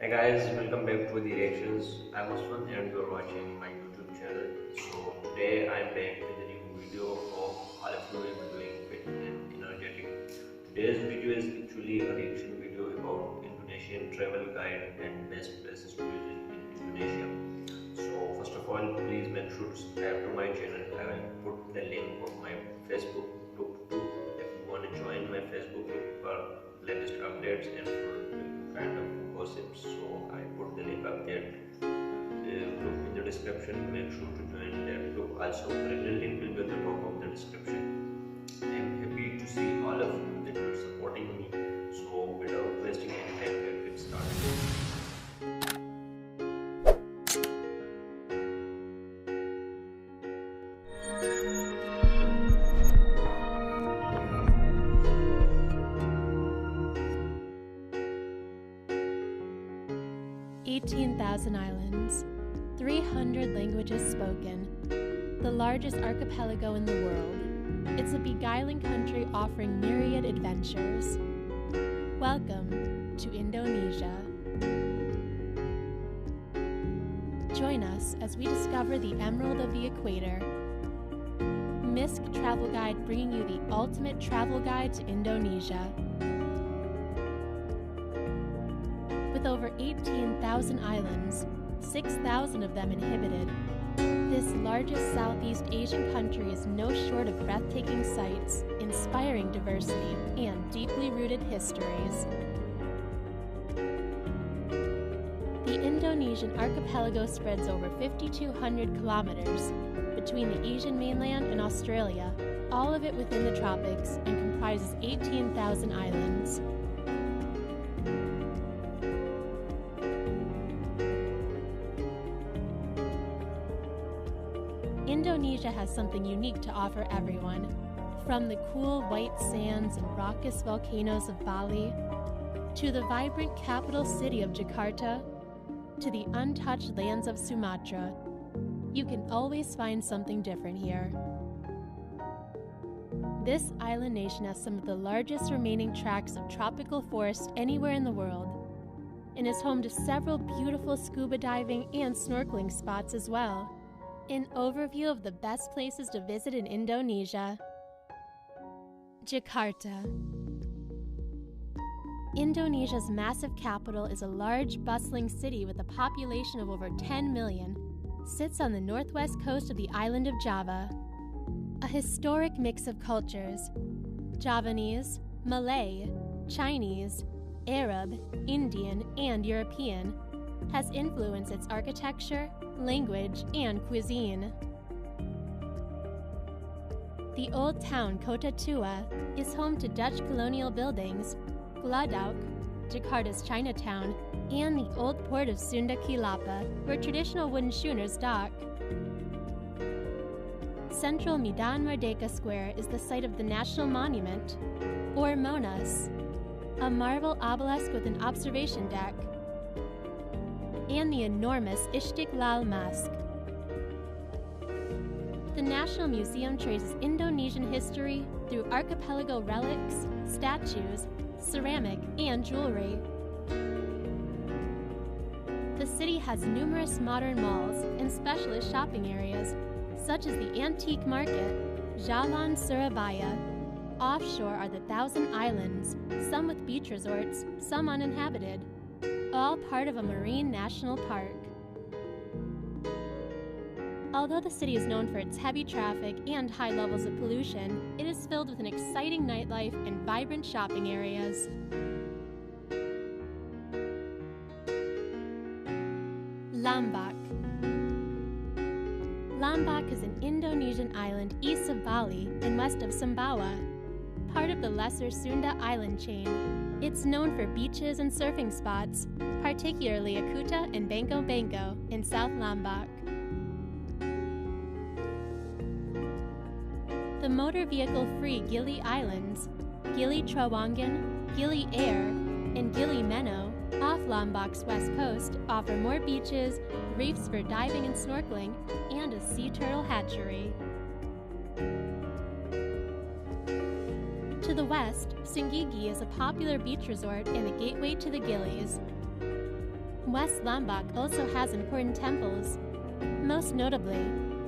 Hey guys, welcome back to the reactions. I'm Usman and you're watching my YouTube channel. So today I'm back with a new video of all of you will be doing fit and energetic. Today's video is actually a reaction video about Indonesian travel guide and best places to visit in Indonesia. So first of all, please make sure to subscribe to my channel. I will put the link of my Facebook group too. If you want to join my Facebook group for latest updates and for kind of gossips, so I put the link up there. Group in the description. Make sure to join that group. Also, the link will be at the top of the description. I am happy to see all of you that are supporting me. So without wasting any time, let's get started. 18,000 islands, 300 languages spoken, the largest archipelago in the world. It's a beguiling country offering myriad adventures. Welcome to Indonesia. Join us as we discover the Emerald of the Equator. Misk Travel Guide, bringing you the ultimate travel guide to Indonesia. With over 18,000 islands, 6,000 of them inhabited, this largest Southeast Asian country is no short of breathtaking sights, inspiring diversity, and deeply rooted histories. The Indonesian archipelago spreads over 5,200 kilometers between the Asian mainland and Australia, all of it within the tropics, and comprises 18,000 islands. Indonesia has something unique to offer everyone, from the cool white sands and raucous volcanoes of Bali, to the vibrant capital city of Jakarta, to the untouched lands of Sumatra. You can always find something different here. This island nation has some of the largest remaining tracts of tropical forest anywhere in the world, and is home to several beautiful scuba diving and snorkeling spots as well. An overview of the best places to visit in Indonesia. Jakarta. Indonesia's massive capital is a large, bustling city with a population of over 10 million. Sits on the northwest coast of the island of Java. A historic mix of cultures: Javanese, Malay, Chinese, Arab, Indian, and European, has influenced its architecture, language, and cuisine. The old town Kota Tua is home to Dutch colonial buildings, Gladauk, Jakarta's Chinatown, and the old port of Sunda Kelapa, where traditional wooden schooners dock. Central Medan Merdeka Square is the site of the National Monument, or Monas, a marble obelisk with an observation deck, and the enormous Istiqlal Mosque. The National Museum traces Indonesian history through archipelago relics, statues, ceramic, and jewelry. The city has numerous modern malls and specialist shopping areas, such as the Antique Market, Jalan Surabaya. Offshore are the Thousand Islands, some with beach resorts, some uninhabited, all part of a marine national park. Although the city is known for its heavy traffic and high levels of pollution, it is filled with an exciting nightlife and vibrant shopping areas. Lombok. Lombok is an Indonesian island east of Bali and west of Sumbawa, part of the Lesser Sunda island chain. It's known for beaches and surfing spots, particularly Akuta and Bangko Bangko in South Lombok. The motor vehicle-free Gili Islands, Gili Trawangan, Gili Air, and Gili Meno, off Lombok's west coast, offer more beaches, reefs for diving and snorkeling, and a sea turtle hatchery. To the west, Singigi is a popular beach resort and a gateway to the Gilis. West Lombok also has important temples, most notably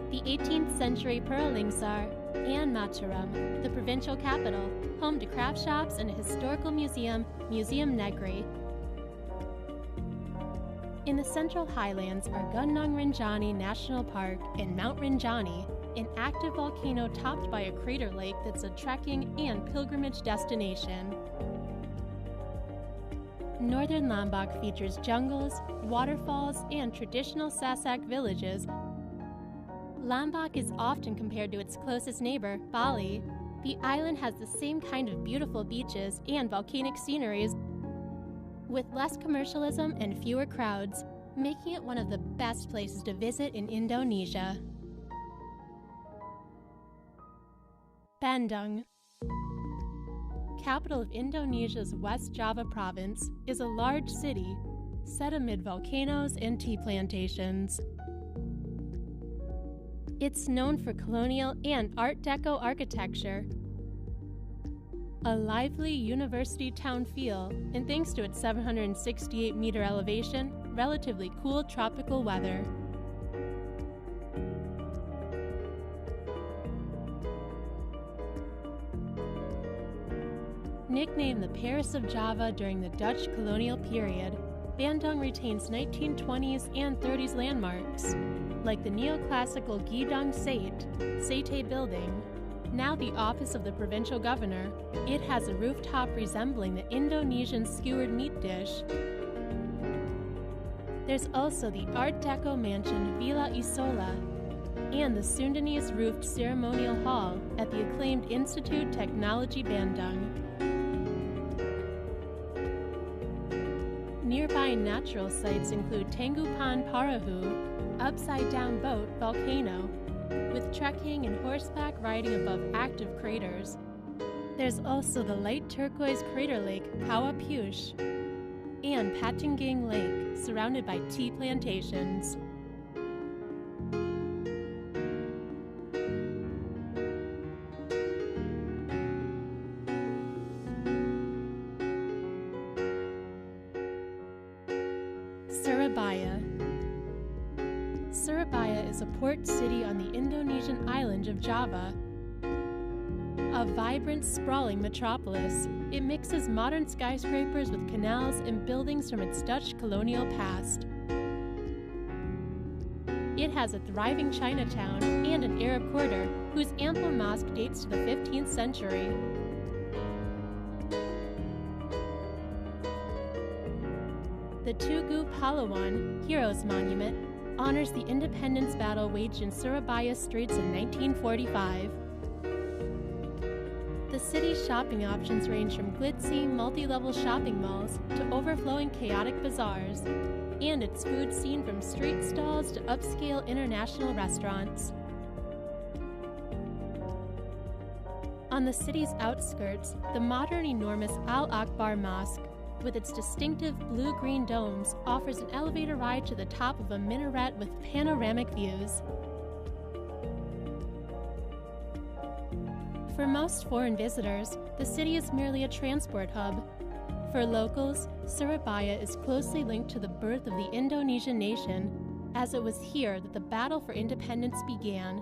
the 18th century Puralingsar and Mataram, the provincial capital, home to craft shops and a historical museum, Museum Negri. In the Central Highlands are Gunung Rinjani National Park and Mount Rinjani, an active volcano topped by a crater lake that's a trekking and pilgrimage destination. Northern Lombok features jungles, waterfalls, and traditional Sasak villages. Lombok is often compared to its closest neighbor, Bali. The island has the same kind of beautiful beaches and volcanic sceneries, with less commercialism and fewer crowds, making it one of the best places to visit in Indonesia. Bandung, capital of Indonesia's West Java province, is a large city set amid volcanoes and tea plantations. It's known for colonial and Art Deco architecture, a lively university town feel, and thanks to its 768-meter elevation, relatively cool tropical weather. Nicknamed the Paris of Java during the Dutch colonial period, Bandung retains 1920s and 30s landmarks, like the neoclassical Gedung Sate building. Now the office of the provincial governor, it has a rooftop resembling the Indonesian skewered meat dish. There's also the Art Deco mansion Villa Isola and the Sundanese roofed ceremonial hall at the acclaimed Institute Technology Bandung. Nearby natural sites include Tanggupan Parahu, upside-down boat volcano, with trekking and horseback riding above active craters. There's also the light turquoise crater lake Kawah Putih and Patinggang Lake, surrounded by tea plantations. Surabaya. Surabaya is a port city on the Indonesian island of Java. A vibrant, sprawling metropolis, it mixes modern skyscrapers with canals and buildings from its Dutch colonial past. It has a thriving Chinatown and an Arab quarter whose ample mosque dates to the 15th century. The Tugu Pahlawan Heroes Monument honors the independence battle waged in Surabaya streets in 1945. The city's shopping options range from glitzy, multi-level shopping malls to overflowing chaotic bazaars, and its food scene from street stalls to upscale international restaurants. On the city's outskirts, the modern enormous Al Akbar Mosque, with its distinctive blue-green domes, offers an elevator ride to the top of a minaret with panoramic views. For most foreign visitors, the city is merely a transport hub. For locals, Surabaya is closely linked to the birth of the Indonesian nation, as it was here that the battle for independence began.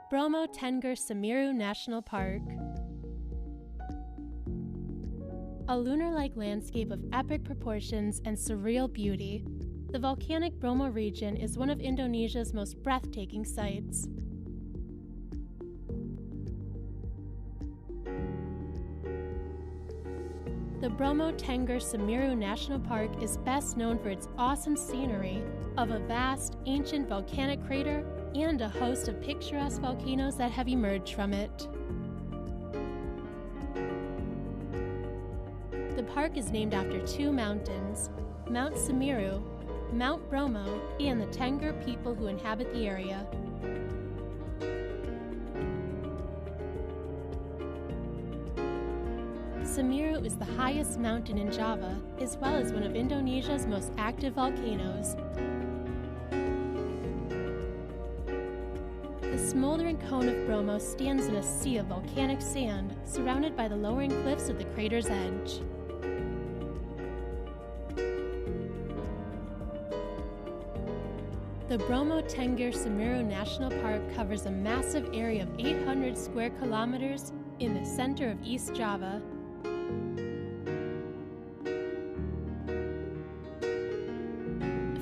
Bromo Tengger Semeru National Park. A lunar-like landscape of epic proportions and surreal beauty, the volcanic Bromo region is one of Indonesia's most breathtaking sights. The Bromo Tengger Semeru National Park is best known for its awesome scenery of a vast, ancient volcanic crater and a host of picturesque volcanoes that have emerged from it. The park is named after two mountains, Mount Semeru, Mount Bromo, and the Tengger people who inhabit the area. Semeru is the highest mountain in Java, as well as one of Indonesia's most active volcanoes. The smoldering cone of Bromo stands in a sea of volcanic sand, surrounded by the lowering cliffs of the crater's edge. The Bromo Tengger Semeru National Park covers a massive area of 800 square kilometers in the center of East Java.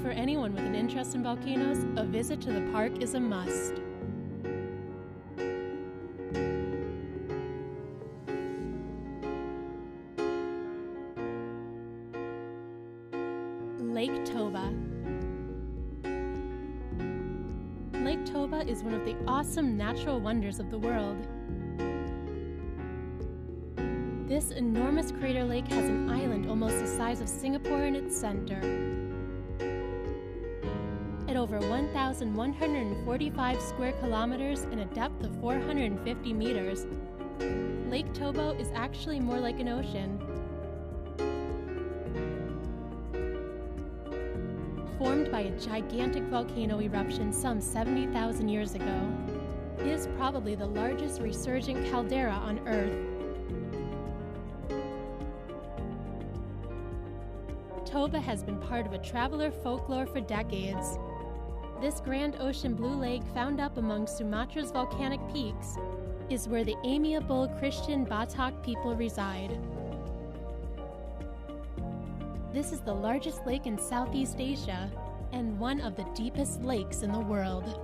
For anyone with an interest in volcanoes, a visit to the park is a must. Lake Toba. Lake Toba is one of the awesome natural wonders of the world. This enormous crater lake has an island almost the size of Singapore in its center. At over 1,145 square kilometers and a depth of 450 meters, Lake Toba is actually more like an ocean. Formed by a gigantic volcano eruption some 70,000 years ago, it is probably the largest resurgent caldera on Earth. Toba has been part of a traveler folklore for decades. This grand ocean blue lake found up among Sumatra's volcanic peaks is where the amiable Christian Batak people reside. This is the largest lake in Southeast Asia and one of the deepest lakes in the world.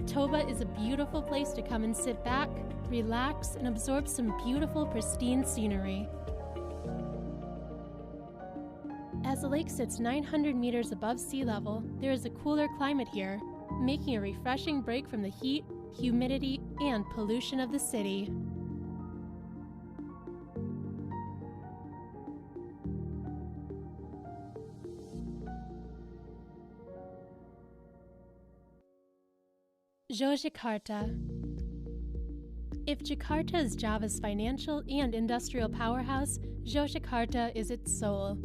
Toba is a beautiful place to come and sit back, relax, and absorb some beautiful, pristine scenery. As the lake sits 900 meters above sea level, there is a cooler climate here, making a refreshing break from the heat, humidity, and pollution of the city. Yogyakarta. If Jakarta is Java's financial and industrial powerhouse, Yogyakarta is its soul.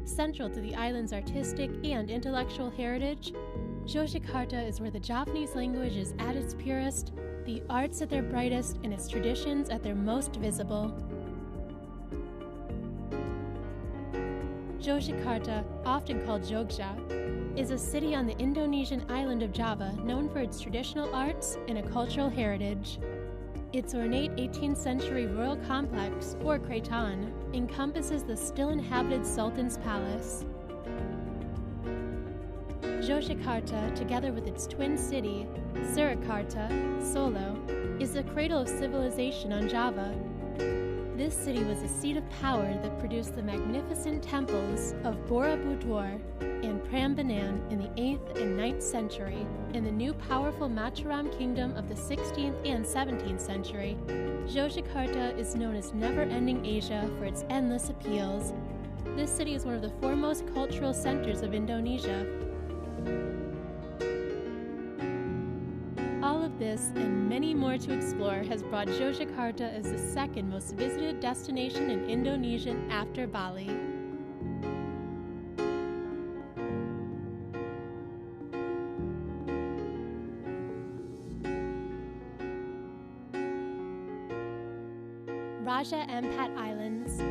Central to the island's artistic and intellectual heritage, Yogyakarta is where the Javanese language is at its purest, the arts at their brightest, and its traditions at their most visible. Yogyakarta, often called Jogja, is a city on the Indonesian island of Java known for its traditional arts and a cultural heritage. Its ornate 18th century royal complex, or Kraton, encompasses the still inhabited Sultan's palace. Yogyakarta, together with its twin city, Surakarta, Solo, is the cradle of civilization on Java. This city was a seat of power that produced the magnificent temples of Borobudur and Prambanan in the 8th and 9th century, and the new powerful Mataram kingdom of the 16th and 17th century. Yogyakarta is known as never-ending Asia for its endless appeals. This city is one of the foremost cultural centers of Indonesia. All of this and many more to explore has brought Yogyakarta as the second most visited destination in Indonesia after Bali. Raja Ampat Islands.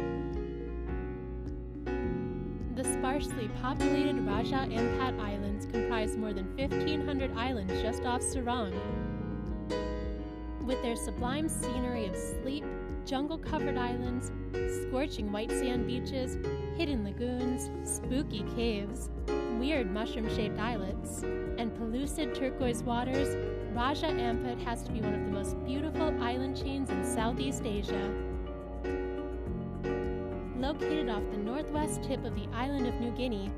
The sparsely populated Raja Ampat Islands comprise more than 1,500 islands just off Sorong. With their sublime scenery of sleep, jungle-covered islands, scorching white sand beaches, hidden lagoons, spooky caves, weird mushroom-shaped islets, and pellucid turquoise waters, Raja Ampat has to be one of the most beautiful island chains in Southeast Asia. Located off the northwest tip of the island of New Guinea,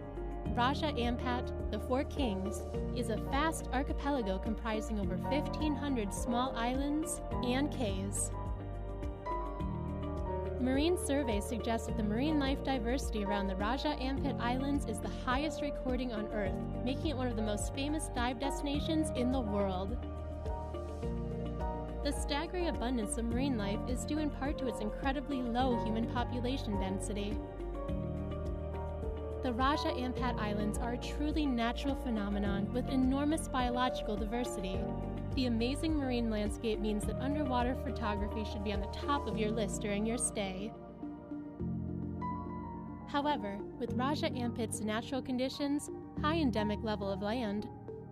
Raja Ampat, the Four Kings, is a vast archipelago comprising over 1,500 small islands and cays. Marine surveys suggest that the marine life diversity around the Raja Ampat Islands is the highest recording on Earth, making it one of the most famous dive destinations in the world. The staggering abundance of marine life is due in part to its incredibly low human population density. The Raja Ampat Islands are a truly natural phenomenon with enormous biological diversity. The amazing marine landscape means that underwater photography should be on the top of your list during your stay. However, with Raja Ampat's natural conditions, high endemic level of land,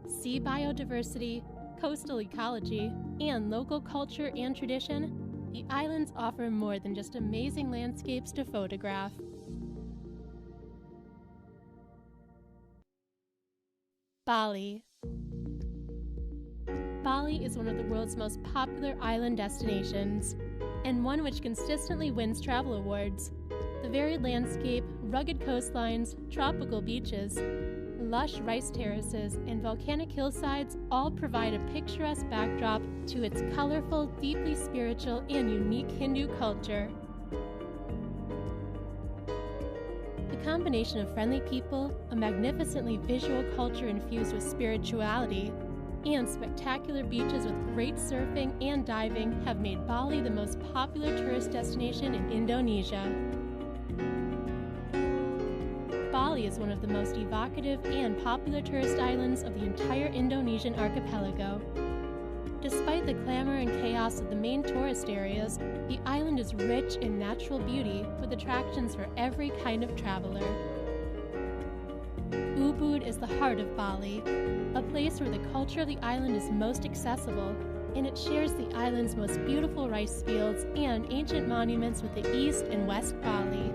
sea biodiversity, coastal ecology, and local culture and tradition, the islands offer more than just amazing landscapes to photograph. Bali. Bali is one of the world's most popular island destinations, and one which consistently wins travel awards. The varied landscape, rugged coastlines, tropical beaches, lush rice terraces, and volcanic hillsides all provide a picturesque backdrop to its colorful, deeply spiritual, and unique Hindu culture. The combination of friendly people, a magnificently visual culture infused with spirituality, and spectacular beaches with great surfing and diving have made Bali the most popular tourist destination in Indonesia. Bali is one of the most evocative and popular tourist islands of the entire Indonesian archipelago. Despite the clamor and chaos of the main tourist areas, the island is rich in natural beauty with attractions for every kind of traveler. Ubud is the heart of Bali, a place where the culture of the island is most accessible, and it shares the island's most beautiful rice fields and ancient monuments with the East and West Bali.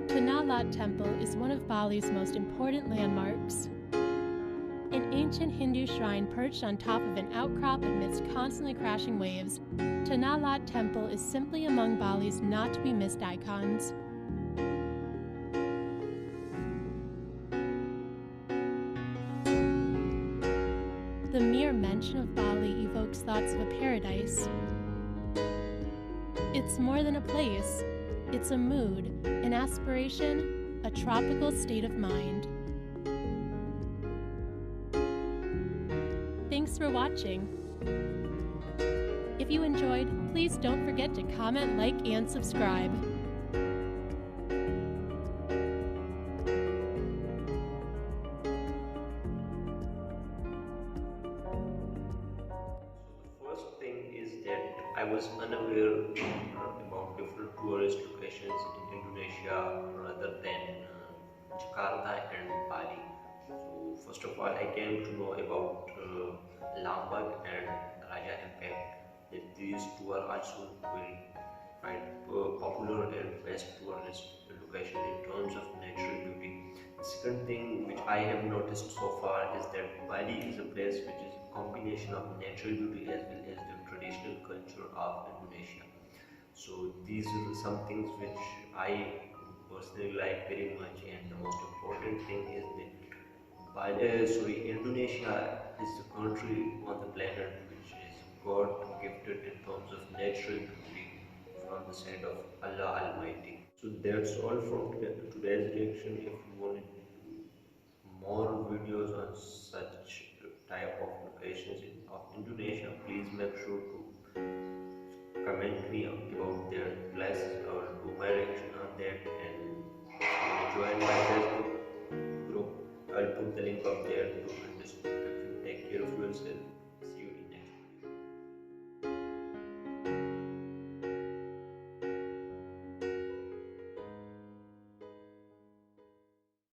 Tanalat Temple is one of Bali's most important landmarks. An ancient Hindu shrine perched on top of an outcrop amidst constantly crashing waves, Tanalat Temple is simply among Bali's not-to-be-missed icons. The mere mention of Bali evokes thoughts of a paradise. It's more than a place. It's a mood, an aspiration, a tropical state of mind. Thanks for watching. If you enjoyed, please don't forget to comment, like, and subscribe. First thing is that I was unaware about different tourist locations in Indonesia rather than Jakarta and Bali. So first of all, I came to know about Lombok and Raja Ampat. That these two are also very quite popular and best tourist location in terms of natural beauty. The second thing which I have noticed so far is that Bali is a place which is a combination of natural beauty as well as the traditional culture of Indonesia. So these are some things which I personally like very much, and the most important thing is that Indonesia is the country on the planet which is God gifted in terms of natural beauty from the side of Allah Almighty. So that's all from today's reaction. If you wanted more videos on such type of locations of Indonesia, please make sure to comment me about their places or do my reaction on that, and join my Facebook group. I'll put the link up there to understand. Take care of yourself.